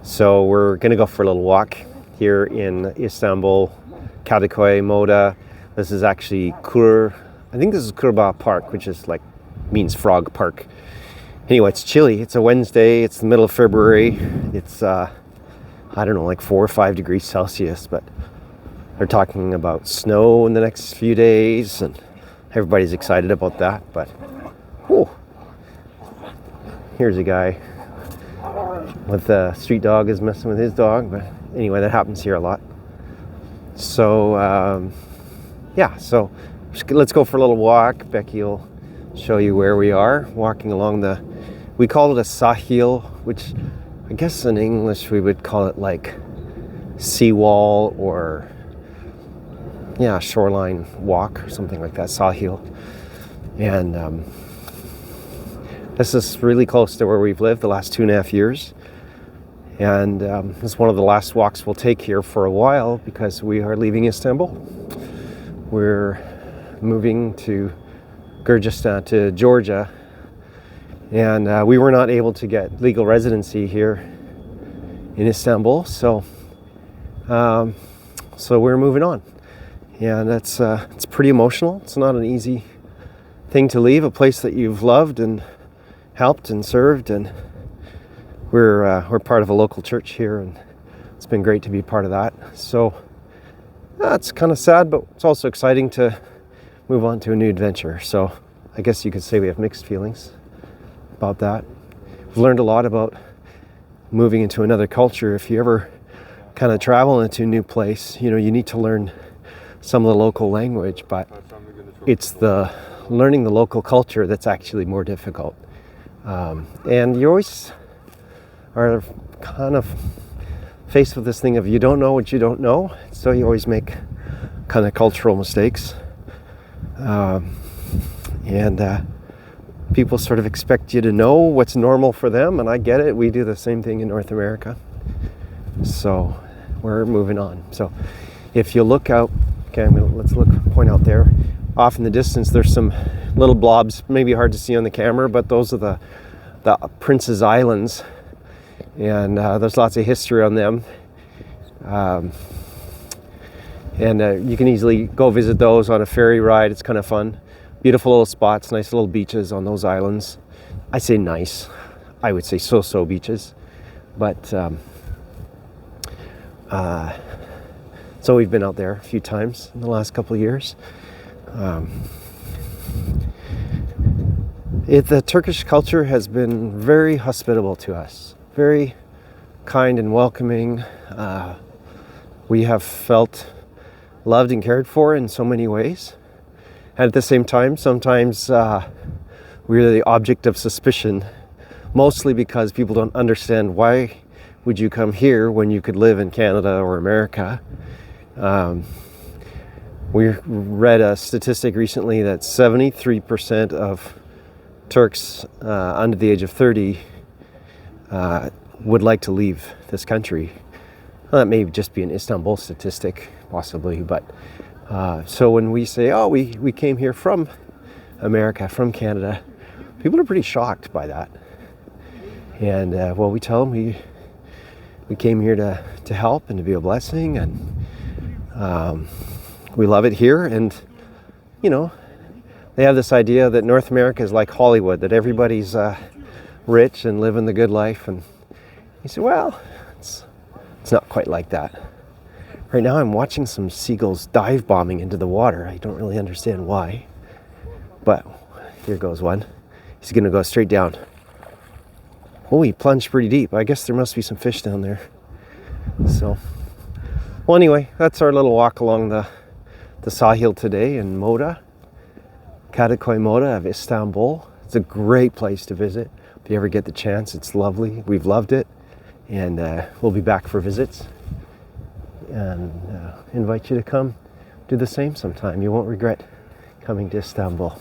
So we're going to go for a little walk here in Istanbul, Kadikoy, Moda. This is actually I think this is Kurba Park, which is means frog park. Anyway, it's chilly. It's a Wednesday. It's the middle of February. It's, I don't know, 4 or 5 degrees Celsius, but they're talking about snow in the next few days, and everybody's excited about that. But, whew, here's a guy with a street dog is messing with his dog. But anyway, that happens here a lot. So, so let's go for a little walk. Becky will show you where we are, walking along we call it a Sahil, which I guess in English we would call it seawall or shoreline walk or something like that, Sahil. And this is really close to where we've lived the last 2.5 years. And this is one of the last walks we'll take here for a while because we are leaving Istanbul. We're moving to Gürcistan, to Georgia. And we were not able to get legal residency here in Istanbul. So we're moving on. And it's pretty emotional. It's not an easy thing to leave, a place that you've loved and helped and served. And we're part of a local church here, and it's been great to be part of that. So it's kind of sad, but it's also exciting to move on to a new adventure. So I guess you could say we have mixed feelings about that. We've learned a lot about moving into another culture. If you ever kind of travel into a new place, you need to learn some of the local language, but it's the learning the local culture that's actually more difficult. And you always are kind of faced with this thing of you don't know what you don't know, so you always make kind of cultural mistakes. And people sort of expect you to know what's normal for them, and I get it. We do the same thing in North America. So we're moving on. So if you look out, point out there. Off in the distance, there's some little blobs, maybe hard to see on the camera, but those are the Prince's Islands. And there's lots of history on them. And you can easily go visit those on a ferry ride. It's kind of fun. Beautiful little spots, nice little beaches on those islands. I say nice. I would say so-so beaches. But so we've been out there a few times in the last couple of years. The Turkish culture has been very hospitable to us. Very kind and welcoming. We have felt loved and cared for in so many ways. And at the same time, sometimes we're the object of suspicion, mostly because people don't understand why would you come here when you could live in Canada or America. We read a statistic recently that 73% of Turks under the age of 30 would like to leave this country. Well, that may just be an Istanbul statistic, possibly, but so when we say, we came here from America, from Canada, people are pretty shocked by that. And we tell them we came here to help and to be a blessing, and we love it here. And they have this idea that North America is like Hollywood, that everybody's rich and living the good life. And you say, well, it's not quite like that. Right now I'm watching some seagulls dive bombing into the water. I don't really understand why. But here goes one. He's going to go straight down. Oh, he plunged pretty deep. I guess there must be some fish down there. So, well, anyway, that's our little walk along the Sahil today in Moda. Kadikoy Moda of Istanbul. It's a great place to visit. If you ever get the chance, it's lovely. We've loved it. And we'll be back for visits. And invite you to come do the same sometime. You won't regret coming to Istanbul.